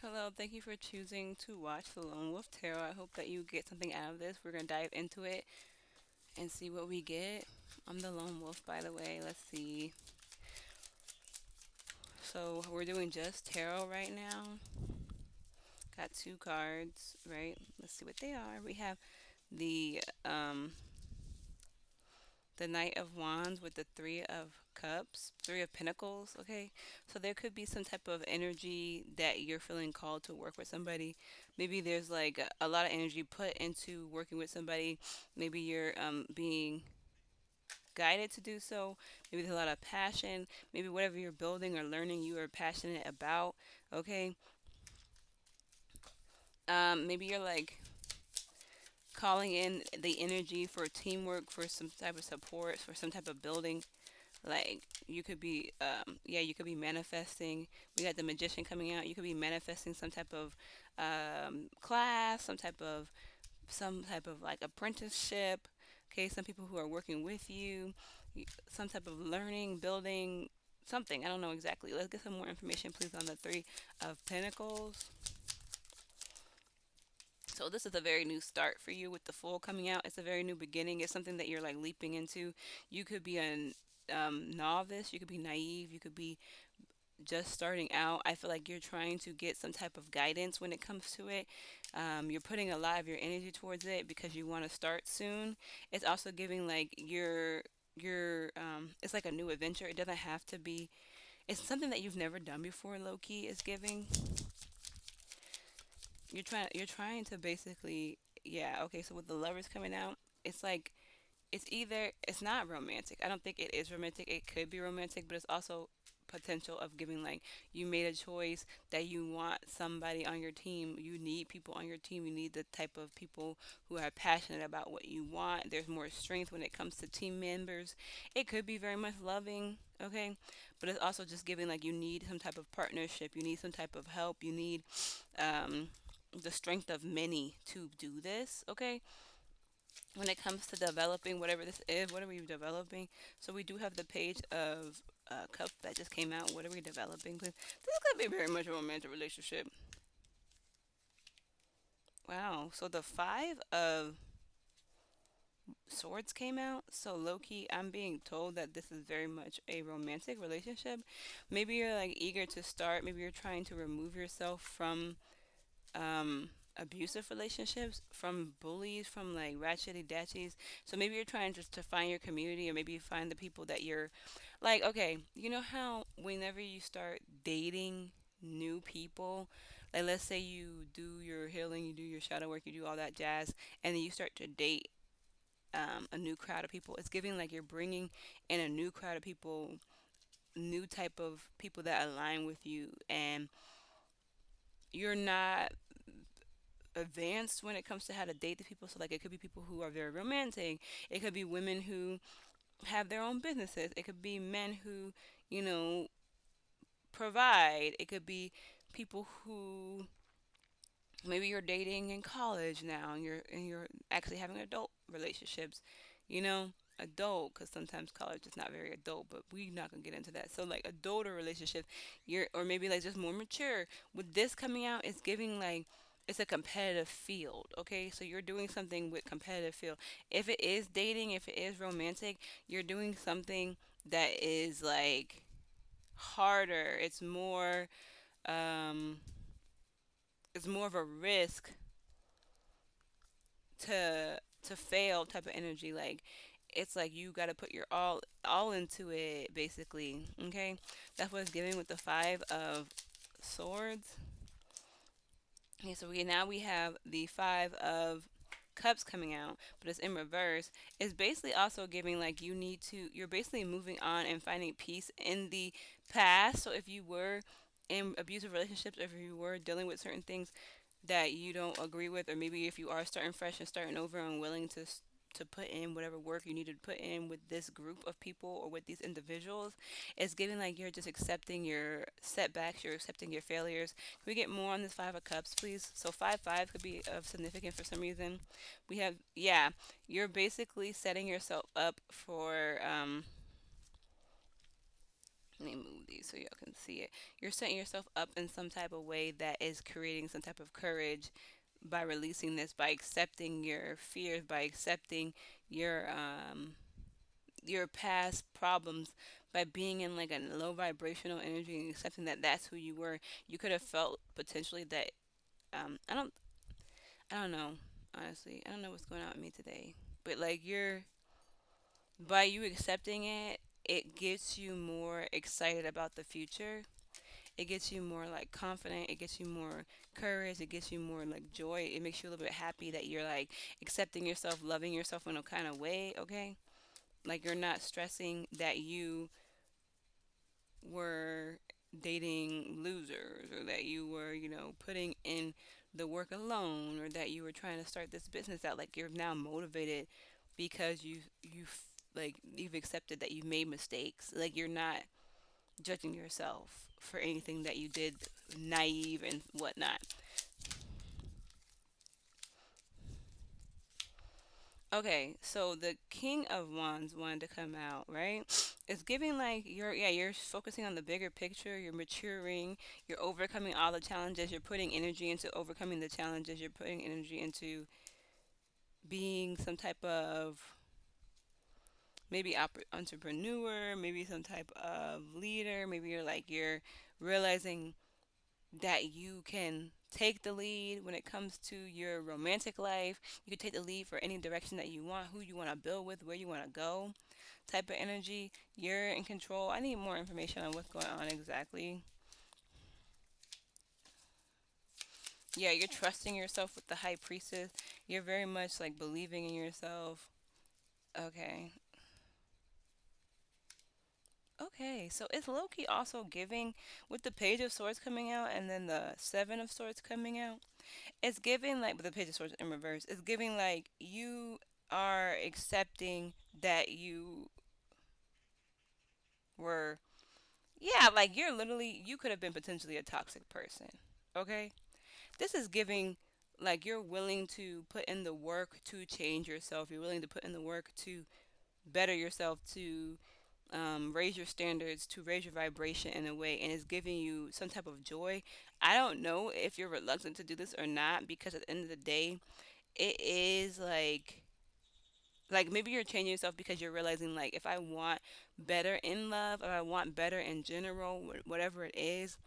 Hello, thank you for choosing to watch the Lone Wolf Tarot. I hope that you get something out of this. We're going to dive into it and see what we get. I'm the Lone Wolf, by the way. Let's see. So, we're doing just tarot right now. Got two cards, right? Let's see what they are. We have the the Knight of Wands with the Three of Cups, Three of Pentacles, okay? So there could be some type of energy that you're feeling called to work with somebody. Maybe there's like a lot of energy put into working with somebody. Maybe you're being guided to do so. Maybe there's a lot of passion. Maybe whatever you're building or learning, you are passionate about, okay? Maybe you're like calling in the energy for teamwork, for some type of support, for some type of building. Like you could be yeah, you could be manifesting. We got the magician coming out. You could be manifesting some type of class, some type of like apprenticeship. Okay, some people who are working with you, some type of learning, building, something. I don't know exactly. Let's get some more information, please, on the Three of Pentacles. So this is a very new start for you with the Fool coming out. It's a very new beginning. It's something that you're like leaping into. You could be a novice. You could be naive. You could be just starting out. I feel like you're trying to get some type of guidance when it comes to it. You're putting a lot of your energy towards it because you want to start soon. It's also giving like your it's like a new adventure. It doesn't have to be. It's something that you've never done before. Low key is giving. You're trying to basically, yeah, okay, so with the lovers coming out, it's like it's not romantic. I don't think it is romantic. It could be romantic, but it's also potential of giving like you made a choice that you want somebody on your team. You need people on your team. You need the type of people who are passionate about what you want. There's more strength when it comes to team members. It could be very much loving, okay? But it's also just giving like you need some type of partnership. You need some type of help. You need um the strength of many to do this, okay? When it comes to developing whatever this is, what are we developing? So we do have the page of cup that just came out. What are we developing? Please? This could be very much a romantic relationship. Wow. So the five of swords came out. So low key, I'm being told that this is very much a romantic relationship. Maybe you're like eager to start. Maybe you're trying to remove yourself from abusive relationships, from bullies, from like ratchety datchies. So maybe you're trying just to find your community, or maybe you find the people that you're like, okay, you know how whenever you start dating new people, like let's say you do your healing, you do your shadow work, you do all that jazz, and then you start to date a new crowd of people. It's giving like you're bringing in a new crowd of people, new type of people that align with you, and you're not advanced when it comes to how to date the people. So like it could be people who are very romantic. It could be women who have their own businesses. It could be men who, you know, provide. It could be people who maybe you're dating in college now and you're actually having adult relationships, you know, adult, because sometimes college is not very adult, but we're not gonna get into that. So like adulter relationship, you're, or maybe like just more mature. With this coming out, it's giving like it's a competitive field, okay? So you're doing something with competitive field. If it is dating, if it is romantic, you're doing something that is like harder. Um it's more of a risk to fail type of energy. Like it's like you got to put your all into it basically, okay? That's what it's giving with the five of swords. Okay, so we have the five of cups coming out, but it's in reverse. It's basically also giving like you're basically moving on and finding peace in the past. So if you were in abusive relationships, or if you were dealing with certain things that you don't agree with, or maybe if you are starting fresh and starting over and willing to put in whatever work you need to put in with this group of people or with these individuals, it's getting like you're just accepting your setbacks, you're accepting your failures. Can we get more on this five of cups, please? So five could be of significant for some reason. We have, yeah, you're basically setting yourself up for Let me move these so y'all can see it. You're setting yourself up in some type of way that is creating some type of courage by releasing this, by accepting your fears, by accepting your your past problems, by being in like a low vibrational energy and accepting that that's who you were. You could have felt potentially that I don't know, honestly. I don't know what's going on with me today. But like you're by you accepting it, it gets you more excited about the future. It gets you more like confident. It gets you more courage. It gets you more like joy. It makes you a little bit happy that you're like accepting yourself, loving yourself in a kind of way, okay? Like you're not stressing that you were dating losers or that you were, putting in the work alone or that you were trying to start this business out. Like you're now motivated because like you've accepted that you've made mistakes. Like you're not judging yourself for anything that you did naive and whatnot. Okay, so the King of Wands wanted to come out, right? It's giving like you're focusing on the bigger picture, you're maturing, you're overcoming all the challenges, you're putting energy into overcoming the challenges, you're putting energy into being some type of maybe entrepreneur, maybe some type of leader, maybe you're realizing that you can take the lead when it comes to your romantic life. You can take the lead for any direction that you want, who you want to build with, where you want to go, type of energy. You're in control. I need more information on what's going on exactly. Yeah, you're trusting yourself with the high priestess. You're very much like believing in yourself. Okay. Okay, so it's Loki also giving with the Page of Swords coming out and then the Seven of Swords coming out. It's giving like with the Page of Swords in reverse. It's giving like you are accepting that you were, yeah, like you're literally, you could have been potentially a toxic person. Okay? This is giving like you're willing to put in the work to change yourself. You're willing to put in the work to better yourself, to raise your standards, to raise your vibration in a way, and it's giving you some type of joy. I don't know if you're reluctant to do this or not because at the end of the day, it is like maybe you're changing yourself because you're realizing like if I want better in love, if I want better in general, whatever it is,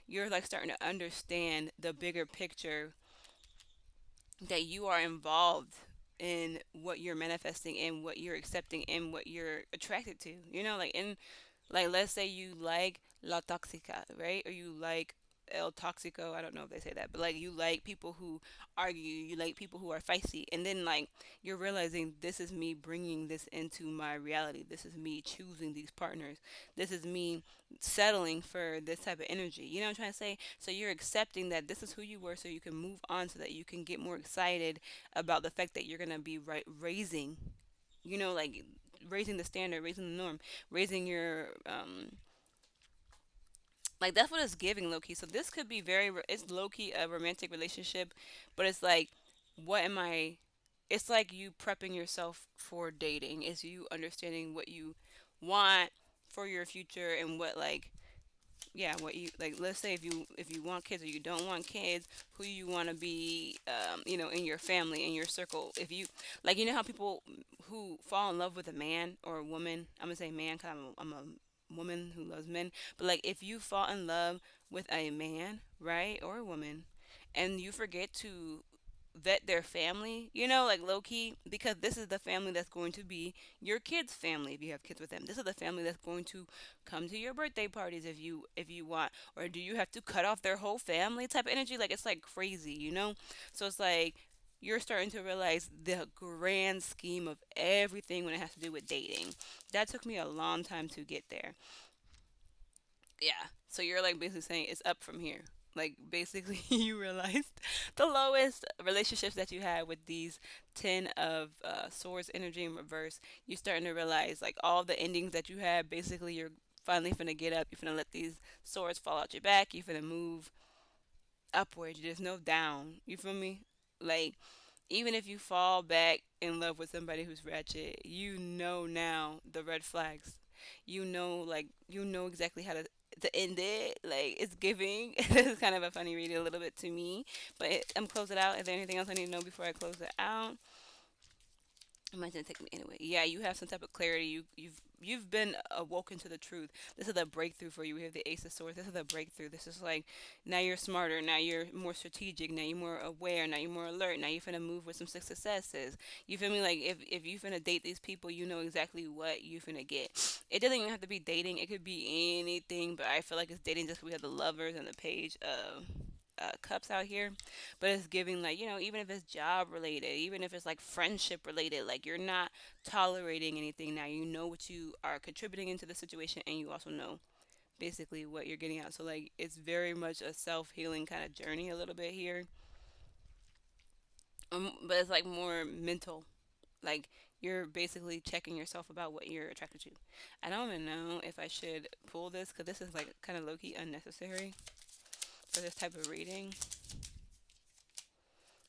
you're like starting to understand the bigger picture that you are involved in what you're manifesting and what you're accepting and what you're attracted to. Like in like let's say you like la toxica, right? Or you like el toxico. I don't know if they say that, but like you like people who argue, you like people who are feisty, and then like you're realizing this is me bringing this into my reality. This is me choosing these partners. This is me settling for this type of energy. You know what I'm trying to say? So you're accepting that this is who you were so you can move on so that you can get more excited about the fact that you're going to be raising, like raising the standard, raising the norm, raising your like that's what it's giving low key. So this could be it's low key a romantic relationship, but it's like what am I it's like you prepping yourself for dating. It's you understanding what you want for your future and what like yeah what you like let's say if you want kids or you don't want kids, who you want to be in your family, in your circle. If you like how people who fall in love with a man or a woman, I'm gonna say man because I'm a woman who loves men, but like if you fall in love with a man, right, or a woman, and you forget to vet their family, like low key, because this is the family that's going to be your kids' family if you have kids with them. This is the family that's going to come to your birthday parties if you want. Or do you have to cut off their whole family type of energy? Like it's like crazy. So it's like you're starting to realize the grand scheme of everything when it has to do with dating. That took me a long time to get there. Yeah. So you're like basically saying it's up from here. Like basically you realized the lowest relationships that you had with these 10 of swords energy in reverse. You're starting to realize like all the endings that you had, basically you're finally finna get up. You're finna let these swords fall out your back. You're finna move upwards. There's no down. You feel me? Like even if you fall back in love with somebody who's ratchet, you know now the red flags. you know exactly how to end it. Like it's giving. It's kind of a funny read a little bit to me. But I'm close it out. Is there anything else I need to know before I close it out? Imagine take me anyway. Yeah, you have some type of clarity. You've been awoken to the truth. This is a breakthrough for you. We have the Ace of Swords. This is a breakthrough. This is like now you're smarter. Now you're more strategic. Now you're more aware. Now you're more alert. Now you're finna move with some successes. You feel me? Like if you finna date these people, you know exactly what you finna get. It doesn't even have to be dating. It could be anything. But I feel like it's dating just 'cause we have the lovers and the page of cups out here, but it's giving like even if it's job related, even if it's like friendship related, like you're not tolerating anything now. You know what you are contributing into the situation, and you also know basically what you're getting out. So like it's very much a self healing kind of journey a little bit here, but it's like more mental. Like you're basically checking yourself about what you're attracted to. I don't even know if I should pull this because this is like kind of low key unnecessary for this type of reading.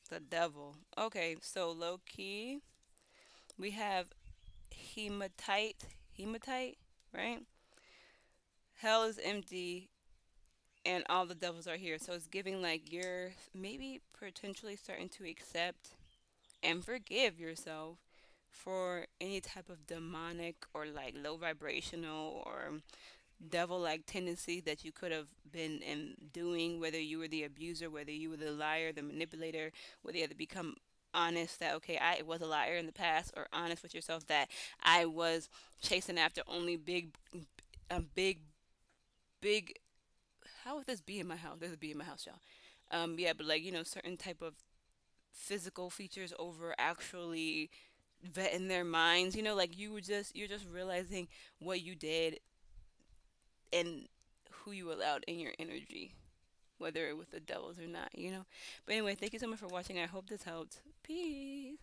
The devil. Okay, so low key, we have hematite. Hematite, right? Hell is empty and all the devils are here. So it's giving like you're maybe potentially starting to accept and forgive yourself for any type of demonic or like low vibrational or devil like tendency that you could have been doing, whether you were the abuser, whether you were the liar, the manipulator, whether you had to become honest that okay, I was a liar in the past, or honest with yourself that I was chasing after only big, big. How would this be in my house? There's a bee in my house, y'all. Yeah, but like certain type of physical features over actually vetting their minds. Like you're just realizing what you did and who you allowed in your energy, whether it with the devils or not. But anyway, thank you so much for watching. I hope this helped. Peace.